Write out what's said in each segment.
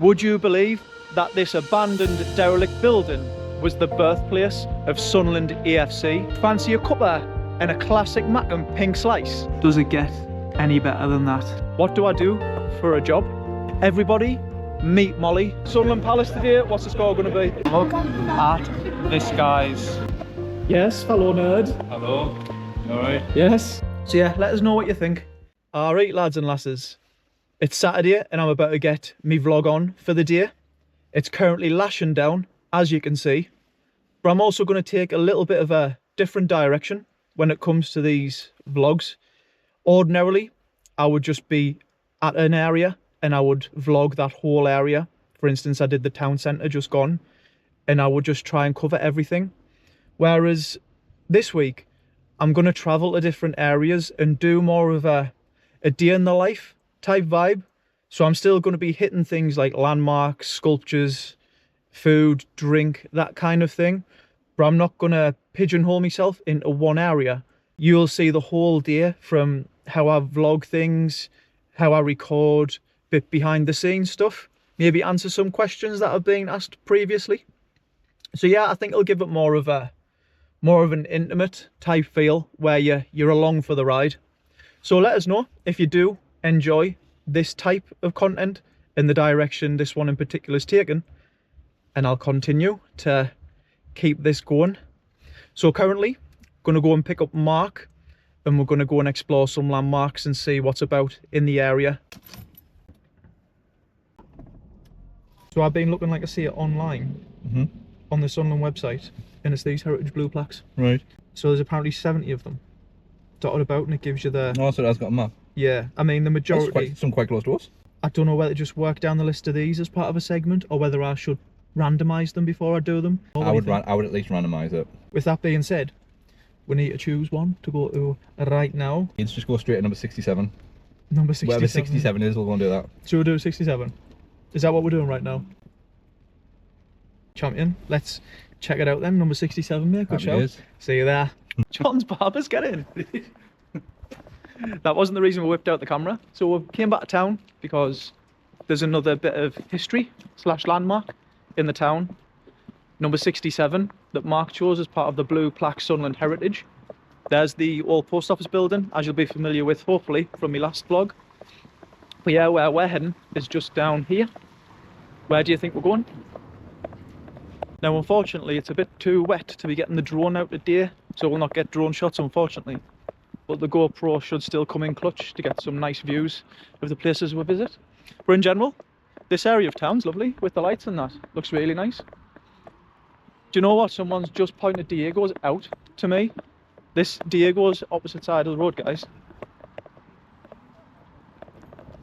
Would you believe that this abandoned derelict building was the birthplace of Sunderland AFC? Fancy a cuppa and a classic Mackem pink slice? Does it get any better than that? What do I do for a job? Everybody, meet Molly. Sunderland Palace today, what's the score going to be? Look at this, guys. Yes, fellow nerd. Hello. Alright. Yes. So yeah, let us know what you think. Alright, lads and lasses. It's Saturday and I'm about to get me vlog on for the day. It's currently lashing down, as you can see. But I'm also going to take a little bit of a different direction when it comes to these vlogs. Ordinarily, I would just be at an area and I would vlog that whole area. For instance, I did the town centre just gone and I would just try and cover everything. Whereas this week, I'm going to travel to different areas and do more of a day in the life type vibe. So I'm still going to be hitting things like landmarks, sculptures, food, drink, that kind of thing. But I'm not going to pigeonhole myself into one area. You'll see the whole day from how I vlog things, how I record, bit behind the scenes stuff. Maybe answer some questions that have been asked previously. So yeah, I think it'll give it more of an intimate type feel where you're along for the ride. So let us know if you do enjoy this type of content and the direction this one in particular is taken, and I'll continue to keep this going. So currently going to go and pick up Mark and we're going to go and explore some landmarks and see what's about in the area. So I've been looking, like I see it online on the Sunderland website, and it's these heritage blue plaques. Right. So there's apparently 70 of them dotted about, and it gives you the... Oh, so that's got a map. Yeah, I mean the majority... Some quite close to us. I don't know whether to just work down the list of these as part of a segment or whether I should randomise them before I do them. I would at least randomise it. With that being said, we need to choose one to go to right now. Let's just go straight to number 67. Number 67. Whatever 67 is, we'll go and do that. So we'll do 67. Is that what we're doing right now? Champion, let's check it out then. Number 67, mate. Good show. See you there. John's Barbers, get in. That wasn't the reason we whipped out the camera. So we came back to town because there's another bit of history / landmark in the town. Number 67 that Mark chose as part of the blue plaque Sunderland Heritage. There's the old post office building, as you'll be familiar with hopefully from my last vlog. But yeah, where we're heading is just down here. Where do you think we're going? Now unfortunately it's a bit too wet to be getting the drone out today, so we'll not get drone shots unfortunately. But the GoPro should still come in clutch to get some nice views of the places we visit. But in general, this area of town's lovely with the lights and that. Looks really nice. Do you know what? Someone's just pointed Diego's out to me. This Diego's opposite side of the road, guys.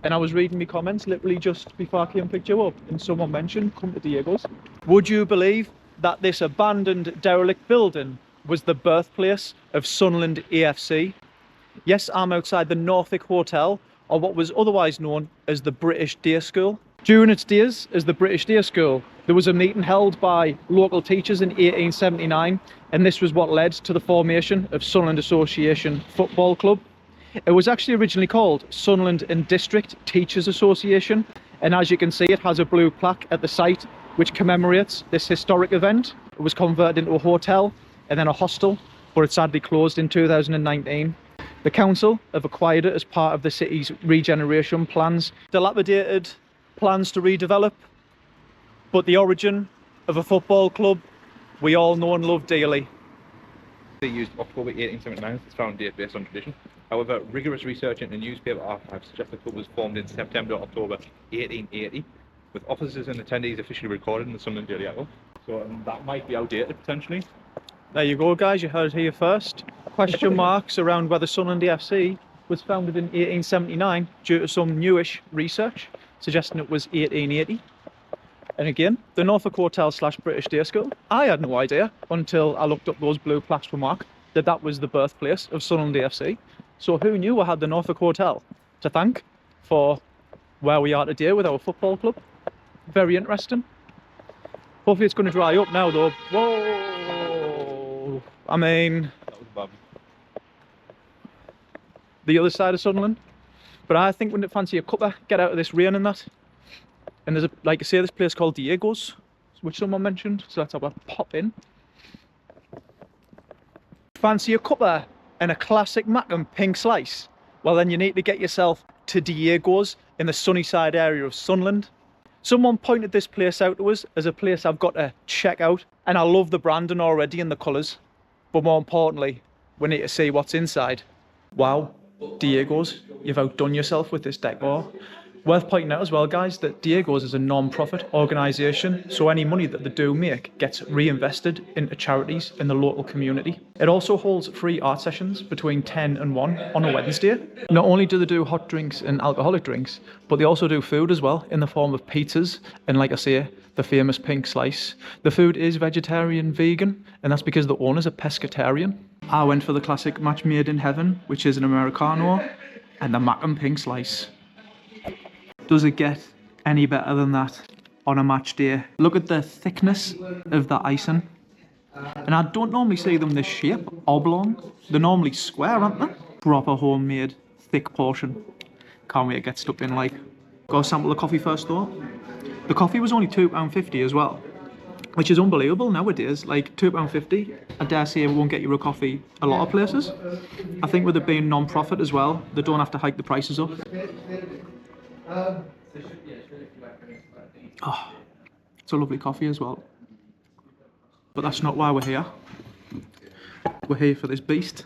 And I was reading my comments literally just before I came and picked you up, and someone mentioned come to Diego's. Would you believe that this abandoned derelict building was the birthplace of Sunderland AFC? Yes, I'm outside the Norfolk Hotel, or what was otherwise known as the British Day School. During its days as the British Day School, there was a meeting held by local teachers in 1879, and this was what led to the formation of Sunderland Association Football Club. It was actually originally called Sunderland and District Teachers Association, and as you can see, it has a blue plaque at the site which commemorates this historic event. It was converted into a hotel and then a hostel, but it sadly closed in 2019. The council have acquired it as part of the city's regeneration plans. Dilapidated plans to redevelop, but the origin of a football club we all know and love dearly. They used October 1879 as its found date based on tradition. However, rigorous research into newspaper archives suggests the club was formed in September or October 1880, with officers and attendees officially recorded in the Sunderland Daily Echo. So that might be outdated potentially. There you go, guys, you heard it here first. Question marks around whether Sunderland FC was founded in 1879 due to some newish research suggesting it was 1880. And again, the Norfolk Hotel / British Day School. I had no idea until I looked up those blue plaques for Mark that that was the birthplace of Sunderland FC. So who knew I had the Norfolk Hotel to thank for where we are today with our football club. Very interesting. Hopefully it's going to dry up now though. Whoa! I mean, That was bad. The other side of Sunderland. But I think wouldn't it fancy a cuppa, get out of this rain and that. And there's like I say, this place called Diego's, which someone mentioned, so let's have a pop in. Fancy a cuppa and a classic Mackem pink slice? Well then you need to get yourself to Diego's in the Sunnyside area of Sunderland. Someone pointed this place out to us as a place I've got to check out, and I love the branding already and the colours, but more importantly, we need to see what's inside. Wow, Diego's, you've outdone yourself with this decor. Worth pointing out as well, guys, that Diego's is a non-profit organisation, so any money that they do make gets reinvested into charities in the local community. It also holds free art sessions between 10 and 1 on a Wednesday. Not only do they do hot drinks and alcoholic drinks, but they also do food as well in the form of pizzas and, like I say, the famous pink slice. The food is vegetarian, vegan, and that's because the owner's a pescatarian. I went for the classic match made in heaven, which is an Americano, and the Mackem pink slice. Does it get any better than that on a match day? Look at the thickness of the icing. And I don't normally see them this shape, oblong. They're normally square, aren't they? Proper homemade, thick portion. Can't wait to get stuck in, like. Go sample the coffee first though. The coffee was only £2.50 as well, which is unbelievable nowadays. Like £2.50, I dare say it won't get you a coffee a lot of places. I think with it being non-profit as well, they don't have to hike the prices up. Oh, it's a lovely coffee as well. But that's not why we're here. We're here for this beast.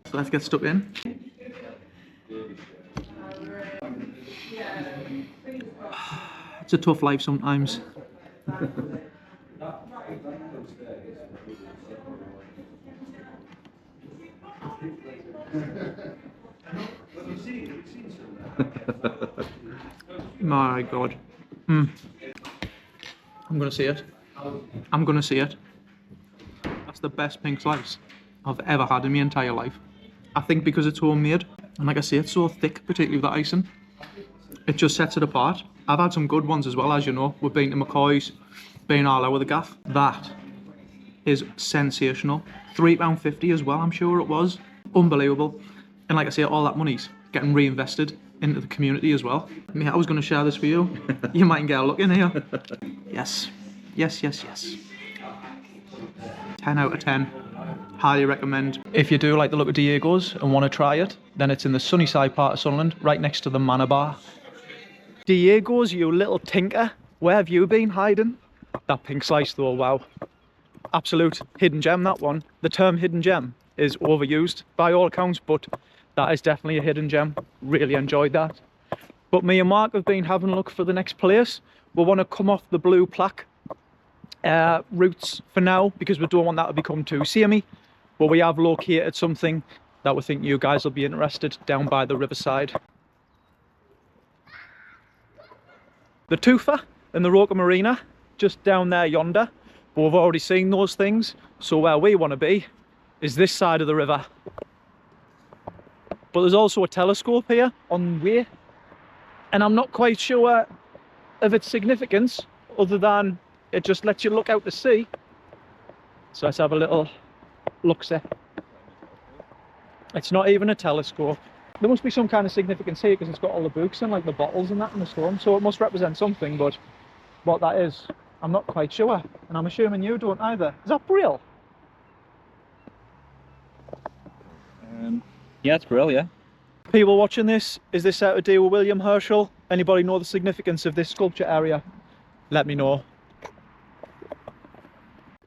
So let's get stuck in. It's a tough life sometimes. My God. I'm gonna see it. I'm gonna see it. That's the best pink slice I've ever had in my entire life. I think because it's homemade, and like I say, it's so thick, particularly with the icing, it just sets it apart. I've had some good ones as well, as you know. We've been to McCoy's, been all over the gaff. That is sensational. £3.50 as well, I'm sure it was. Unbelievable. And like I say, all that money's getting reinvested into the community as well. I mean, I was going to share this with you. You might get a look in here. Yes. Yes, yes, yes. 10 out of 10. Highly recommend. If you do like the look of Diego's and want to try it, then it's in the Sunnyside part of Sunderland, right next to the Manor Bar. Diego's, you little tinker. Where have you been hiding? That pink slice though, wow. Absolute hidden gem, that one. The term hidden gem is overused by all accounts, but that is definitely a hidden gem. Really enjoyed that. But me and Mark have been having a look for the next place. We want to come off the blue plaque routes for now, because we don't want that to become too samey. But we have located something that we think you guys will be interested down by the Riverside. The Tufa and the Roker Marina, just down there yonder. But we've already seen those things, so where we want to be is this side of the river. But there's also a telescope here on the way, and I'm not quite sure of its significance, other than it just lets you look out to sea. So let's have a little look-see. It's not even a telescope. There must be some kind of significance here because it's got all the books and like the bottles and that in the storm, so it must represent something, but what that is, I'm not quite sure, and I'm assuming you don't either. Is that Brill? Yeah, it's Brill, yeah. People watching this, is this out to do with William Herschel? Anybody know the significance of this sculpture area? Let me know.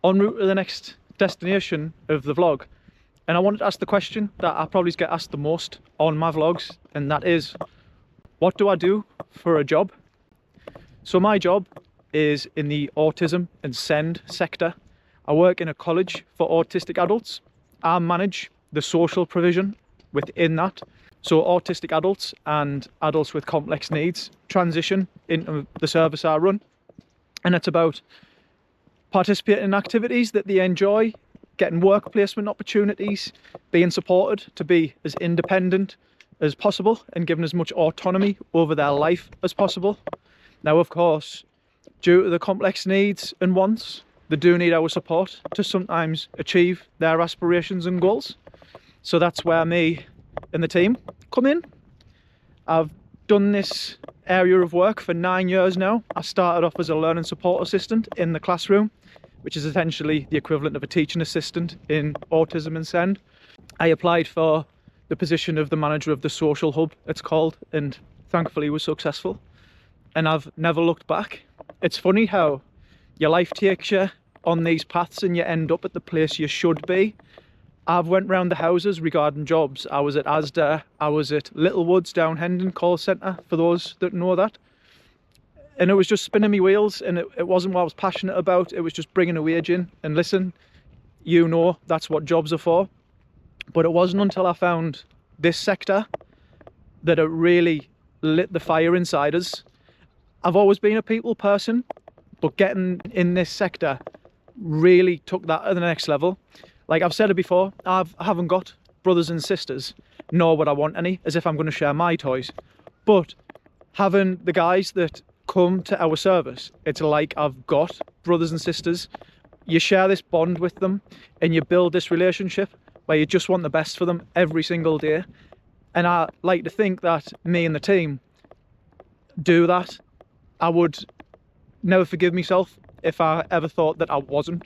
En route to the next destination of the vlog, and I wanted to ask the question that I probably get asked the most on my vlogs, and that is, what do I do for a job? So my job is in the autism and SEND sector. I work in a college for autistic adults. I manage the social provision within that. So autistic adults and adults with complex needs transition into the service I run. And it's about participating in activities that they enjoy, getting work placement opportunities, being supported to be as independent as possible and given as much autonomy over their life as possible. Now, of course, due to the complex needs and wants, they do need our support to sometimes achieve their aspirations and goals. So that's where me and the team come in. I've done this area of work for 9 years now. I started off as a learning support assistant in the classroom, which is essentially the equivalent of a teaching assistant in autism and SEND. I applied for the position of the manager of the social hub, it's called, and thankfully was successful. And I've never looked back. It's funny how your life takes you on these paths and you end up at the place you should be. I've went round the houses regarding jobs. I was at Asda, I was at Littlewoods down Hendon call centre, for those that know that. And it was just spinning me wheels, and it wasn't what I was passionate about. It was just bringing a wage in. And listen, you know that's what jobs are for. But it wasn't until I found this sector that it really lit the fire inside us. I've always been a people person, but getting in this sector really took that to the next level. Like I've said it before, I haven't got brothers and sisters, nor would I want any, as if I'm going to share my toys. But having the guys that come to our service, it's like I've got brothers and sisters. You share this bond with them and you build this relationship where you just want the best for them every single day. And I like to think that me and the team do that. I would never forgive myself if I ever thought that I wasn't.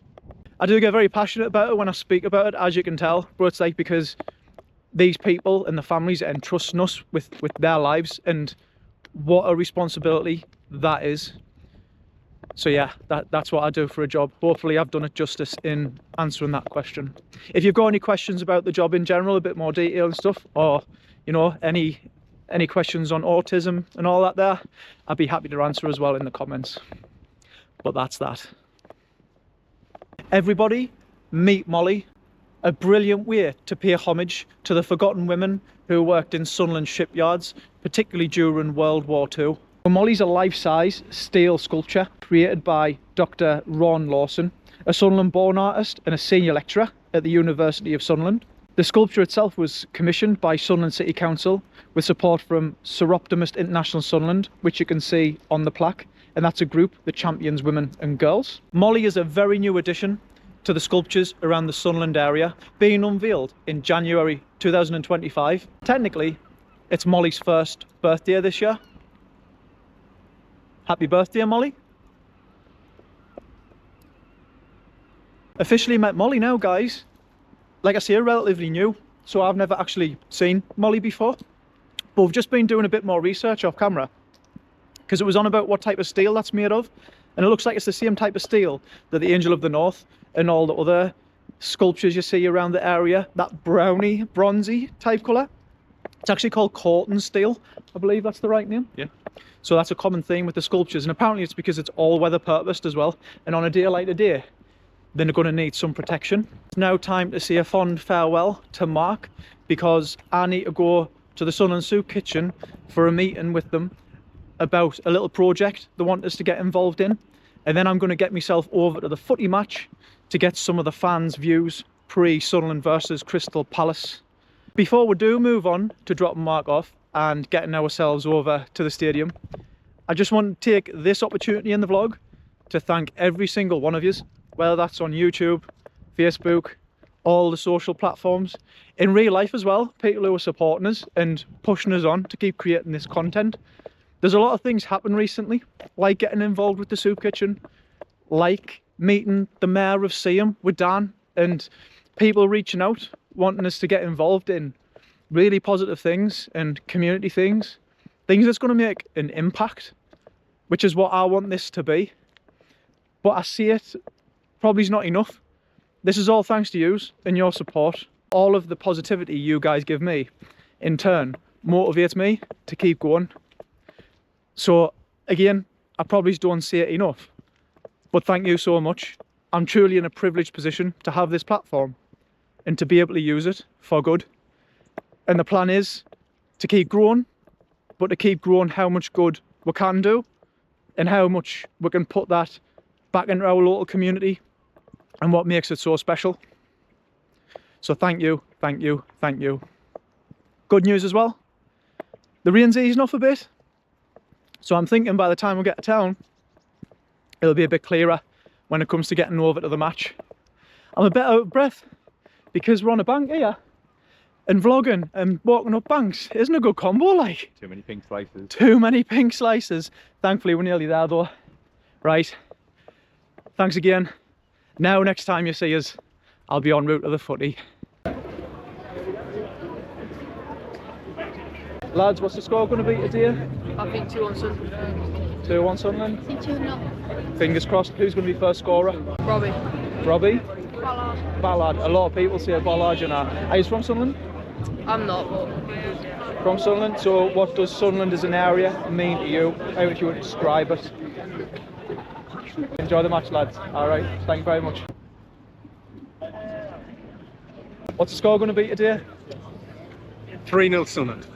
I do get very passionate about it when I speak about it, as you can tell, but it's like because these people and the families are entrusting us with their lives, and what a responsibility that is. So yeah, that's what I do for a job. Hopefully I've done it justice in answering that question. If you've got any questions about the job in general, a bit more detail and stuff, or you know, any questions on autism and all that there, I'd be happy to answer as well in the comments. But that's that. Everybody, meet Molly. A brilliant way to pay homage to the forgotten women who worked in Sunderland shipyards, particularly during World War II. Molly's a life-size steel sculpture created by Dr. Ron Lawson, a Sunderland-born artist and a senior lecturer at the University of Sunderland. The sculpture itself was commissioned by Sunderland City Council with support from Sir Optimist International Sunderland, which you can see on the plaque, and that's a group that champions women and girls. Molly is a very new addition to the sculptures around the Sunderland area, being unveiled in January 2025. Technically, it's Molly's first birthday this year. Happy birthday, Molly. Officially met Molly now, guys. Like I say, relatively new, so I've never actually seen Molly before. But we've just been doing a bit more research off camera, because it was on about what type of steel that's made of, and it looks like it's the same type of steel that the Angel of the North and all the other sculptures you see around the area, that browny, bronzy type colour. It's actually called Corten steel, I believe that's the right name. Yeah. So that's a common theme with the sculptures, and apparently it's because it's all weather purposed as well, and on a day like today, then they're going to need some protection. It's now time to say a fond farewell to Mark, because I need to go to the Sunderland Soup Kitchen for a meeting with them about a little project they want us to get involved in, and then I'm going to get myself over to the footy match to get some of the fans' views pre-Sunderland versus Crystal Palace. Before we do move on to dropping Mark off and getting ourselves over to the stadium, I just want to take this opportunity in the vlog to thank every single one of you, whether that's on YouTube, Facebook, all the social platforms, in real life as well, people who are supporting us and pushing us on to keep creating this content. There's a lot of things happen recently, like getting involved with the soup kitchen, like meeting the mayor of Seaham with Dan, and people reaching out, wanting us to get involved in really positive things and community things that's going to make an impact, which is what I want this to be. But I see it probably is not enough. This is all thanks to you and your support. All of the positivity you guys give me, in turn, motivates me to keep going. So again, I probably don't say it enough, but thank you so much. I'm truly in a privileged position to have this platform and to be able to use it for good. And the plan is to keep growing, but to keep growing how much good we can do and how much we can put that back into our local community and what makes it so special. So thank you, thank you, thank you. Good news as well, the rain's easing off a bit, so I'm thinking by the time we get to town, it'll be a bit clearer when it comes to getting over to the match. I'm a bit out of breath because we're on a bank here and vlogging and walking up banks isn't a good combo, like. Too many pink slices. Too many pink slices. Thankfully, we're nearly there though. Right. Thanks again. Now, next time you see us, I'll be en route to the footy. Lads, what's the score going to be today? I think 2-1 Sunderland. 2-1 Sunderland. 2-0. Fingers crossed. Who's going to be first scorer? Robbie. Robbie? Ballard. Ballard. A lot of people say Ballard, you know. Are you from Sunderland? I'm not, but From Sunderland. So what does Sunderland as an area mean to you? How would you describe it? Enjoy the match, lads. Alright, thank you very much. What's the score going to be today? 3-0 Sunderland.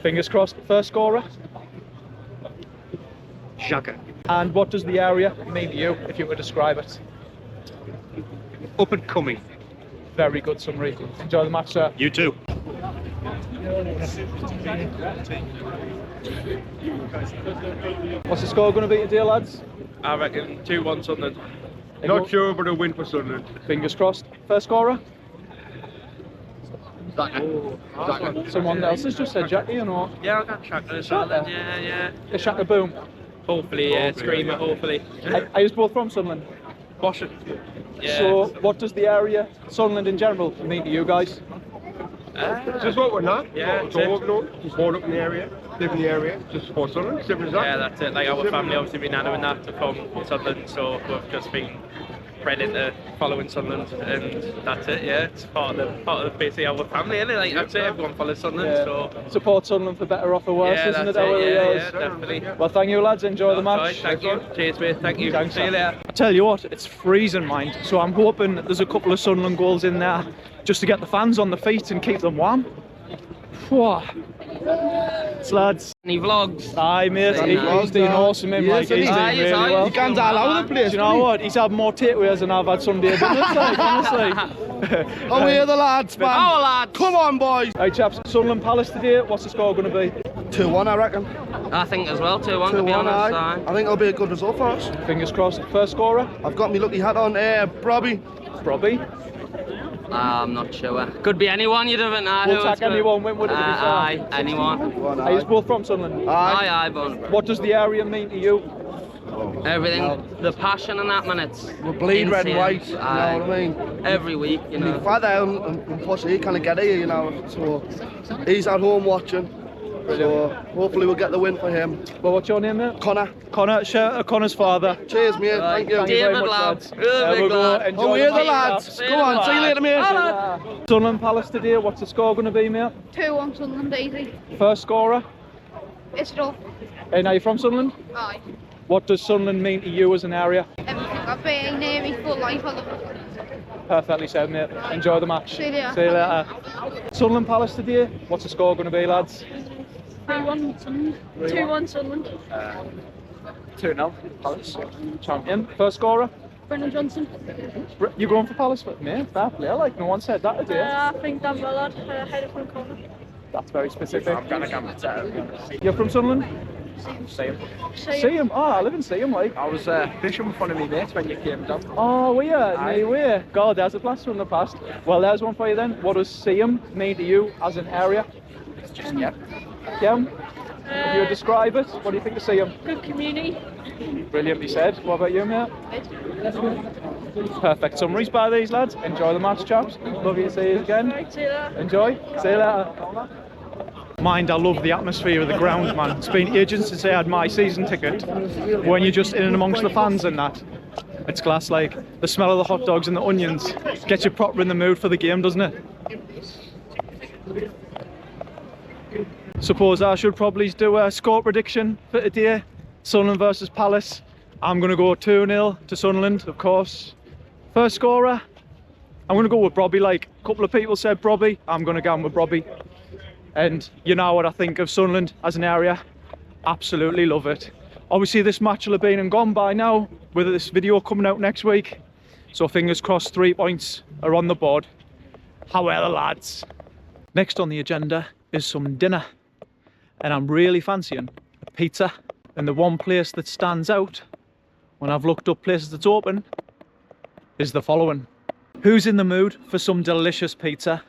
Fingers crossed. First scorer? Xhaka. And what does the area mean to you, if you were to describe it? Up and coming. Very good summary. Enjoy the match, sir. You too. What's the score going to be today, lads? I reckon 2-1 Sunderland. Not sure, but a win for Sunderland. Fingers crossed. First scorer? Xhaka. Someone else has just said Jackie, you know. Yeah, I got Shaka as Shaka? well. Yeah. A Shaka boom. Hopefully, yeah, Screamer, hopefully. Are you both from Sunderland? Bosh. Yeah. So, what does the area, Sunderland in general, mean to you guys? Just what we're not. Yeah, So that's what we know, just born up in the area, live in the area, just support Sunderland. Simple as that. Yeah, that's it. Like our family, obviously, we nano and that are from Sunderland, so we've just been bred into following Sunderland, and that's it. Yeah, it's part of basically our family, isn't it? Like I'd say everyone follows Sunderland, so Support Sunderland for better or for worse, yeah, isn't that's it? How it. it Yeah, is? definitely. Well, thank you, lads. Enjoy the Sorry, match. thank you. Cheers, mate. Thank you. Thanks, See you sir. later. I tell you what, it's freezing, mind. So I'm hoping there's a couple of Sunderland goals in there just to get the fans on the feet and keep them warm. Whoa. It's lads. Any vlogs? Aye, mate. He's doing awesome, him. Like, he's doing really well. He comes all over the Do you know what? He's had more takeaways than I've had Sunday dinners, like, honestly. Oh, we're the lads, man. Oh, lads. Come on, boys. Right, chaps. Sunderland Palace today. What's the score going to be? 2-1, I reckon. I think as well, 2-1 to be 2-1, honest. aye. I think it'll be a good result for us. Fingers crossed. First scorer? I've got my lucky hat on. Robbie. Robbie. I'm not sure. Could be anyone, you don't know. We'll take anyone, would it be fair? Aye, anyone. Are you both from Sunderland? Aye, but What does the area mean to you? everything, the passion and that, man, it's We bleed red and insane. white, you know Aye. what I mean? Every week, you My know. father, unfortunately, he can't get here, you know, so he's at home watching. So hopefully we'll get the win for him. Well, what's your name, mate? Connor. Connor. Shout out to Connor's father. Cheers, mate. Thank you. Thank you very David, much, lad. lads. Really There we big go. lad. Enjoy Oh, we're the match, lads. lads. Go on, see you later, mate. Sunderland Palace today. What's the score going to be, mate? 2-1 Sunderland, easy. First scorer. It's rough. And are you from Sunderland? Aye. What does Sunderland mean to you as an area? Everything. I've been near me full life. I love it. Perfectly said, mate. Enjoy the match. See you later. See you later. Sunderland Palace today. What's the score going to be, lads? 2-1 Sunderland. 2-1 Sunderland. 2-0. Palace. Champion. First scorer. Brendan Johnson. You going for Palace, mate? Fair play. Like no one said that today. I think Dan Ballard, headed from corner. That's very specific. I'm gonna come to town. You're from Sunderland? Same. Seaham. Oh, I live in Seaham, like. I was fishing with one of my mates when you came down. Oh, were you? No way. God, there's a blast from the past. Well, there's one for you then. What does Seaham mean to you as an area? It's just, yeah. Yeah? If you would describe it, what do you think of Seaham? Good community. Brilliantly said. What about you, mate? Perfect summaries by these lads. Enjoy the match, chaps. Love you to see you again. See you later. Enjoy. See you later. Mind, I love the atmosphere of the ground, man. It's been ages since I had my season ticket. When you're just in and amongst the fans and that, it's class. Like the smell of the hot dogs and the onions gets you proper in the mood for the game, doesn't it? Suppose I should probably do a score prediction for today. Sunderland versus Palace. I'm going to go 2-0 to Sunderland, of course. First scorer, I'm going to go with Robbie. Like a couple of people said Robbie, I'm going to go with Robbie. And you know what I think of Sunderland as an area. Absolutely love it. Obviously this match will have been and gone by now, with this video coming out next week. So fingers crossed 3 points are on the board. However, lads, next on the agenda is some dinner. And I'm really fancying a pizza. And the one place that stands out when I've looked up places that's open is the following. Who's in the mood for some delicious pizza?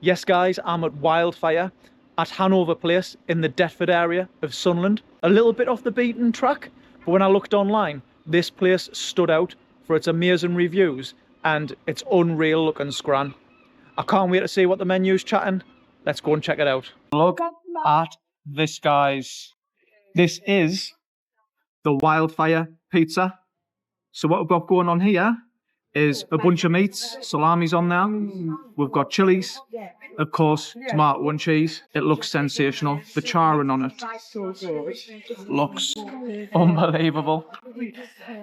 Yes guys, I'm at Wildfire at Hanover Place in the Deptford area of Sunderland. A little bit off the beaten track, but when I looked online, this place stood out for its amazing reviews and its unreal looking scran. I can't wait to see what the menu's chatting. Let's go and check it out. Look at this, guys. This is the Wildfire pizza. So what we've got going on here is a bunch of meats, salami's on there. We've got chilies, of course, tomato and cheese. It looks sensational. The charring on it looks unbelievable.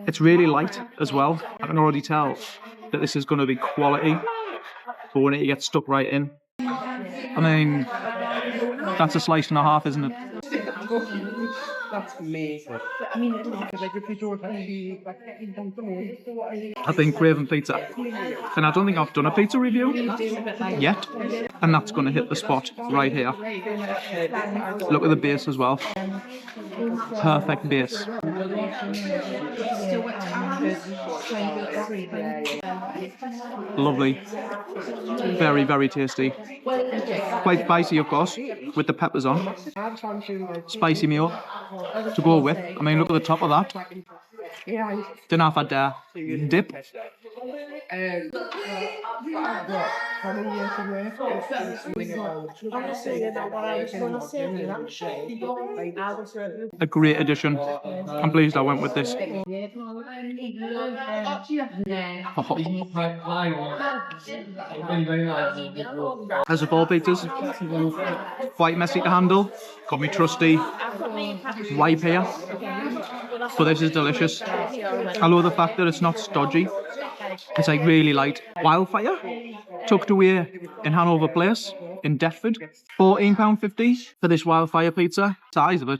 It's really light as well. I can already tell that this is going to be quality, but we need to get stuck right in. I mean, that's a slice and a half, isn't it? That's amazing. I've been craving pizza, and I don't think I've done a pizza review yet, and that's going to hit the spot right here. Look at the base as well. Perfect base. Lovely. Very, very tasty. Quite spicy, of course, with the peppers on. Spicy meal to go with. I mean, look at the top of that. Don't know if I'd dip. A great addition. I'm pleased I went with this. As with all pizzas, quite messy to handle. Got me trusty wipe here, but this is delicious. I love the fact that it's not stodgy. It's like really light. Wildfire, tucked away in Hanover Place in Deptford. £14.50 for this Wildfire pizza. Size of it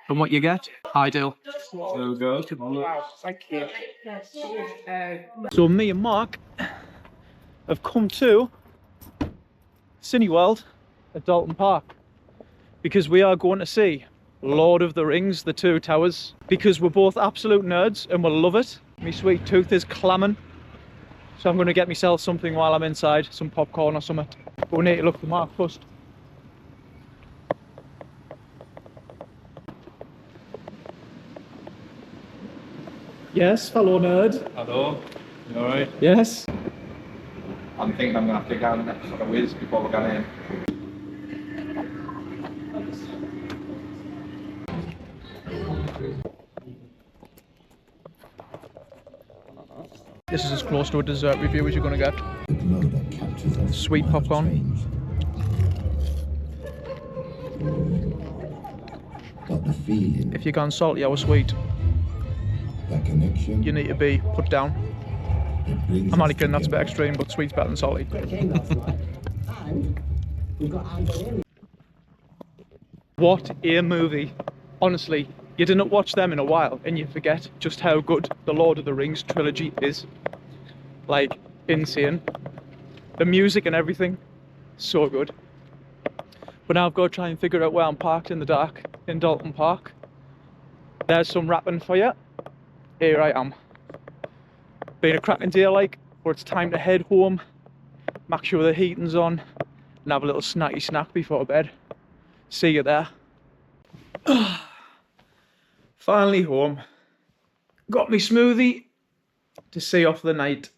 and what you get, ideal. So good. Wow, thank you. So me and Mark have come to Cineworld at Dalton Park because we are going to see Lord of the Rings, The Two Towers, because we're both absolute nerds and we'll love it. My sweet tooth is clamming, so I'm going to get myself something while I'm inside, some popcorn or something. But we need to look for Mark first. Yes, fellow nerd. Hello, you alright? Yes. I'm thinking I'm going to have to go on the next sort of whiz before we're going in. This is as close to a dessert review as you're going to get. Sweet popcorn. If you're going salty or sweet, you need to be put down. I'm only kidding, that's a bit extreme, but sweet's better than salty. What a movie. Honestly, you didn't watch them in a while and you forget just how good the Lord of the Rings trilogy is. Like, insane. The music and everything, so good. But now I've got to try and figure out where I'm parked in the dark in Dalton Park. There's some rapping for you. Here I am. Been a cracking day like, but it's time to head home, make sure the heating's on, and have a little snacky snack before bed. See you there. Finally home. Got me smoothie to see off the night.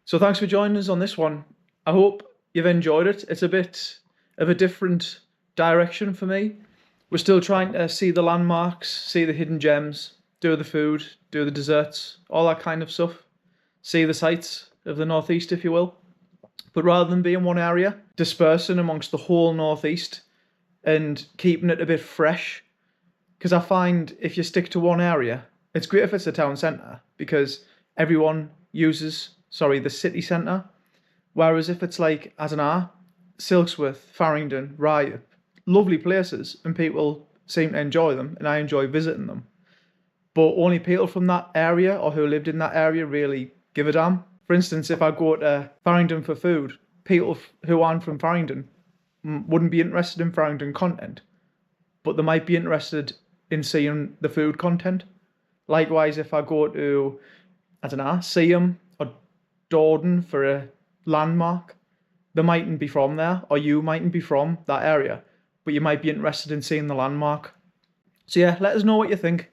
So thanks for joining us on this one. I hope you've enjoyed it. It's a bit of a different direction for me. We're still trying to see the landmarks, see the hidden gems, do the food, do the desserts, all that kind of stuff. See the sights of the northeast, if you will. But rather than being one area, dispersing amongst the whole northeast and keeping it a bit fresh. Because I find if you stick to one area, it's great if it's a town centre because everyone uses, the city centre. Whereas if it's like, I don't know, Silksworth, Farringdon, Rye, lovely places and people seem to enjoy them and I enjoy visiting them. But only people from that area or who lived in that area really give a damn. For instance, if I go to Farringdon for food, people who aren't from Farringdon wouldn't be interested in Farringdon content, but they might be interested in seeing the food content. Likewise, if I go to, I don't know, Seaham or Dordon for a landmark, they mightn't be from there, or you mightn't be from that area, but you might be interested in seeing the landmark. So yeah, let us know what you think.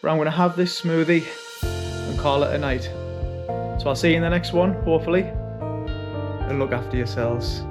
But I'm going to have this smoothie and call it a night. So I'll see you in the next one, hopefully. And look after yourselves.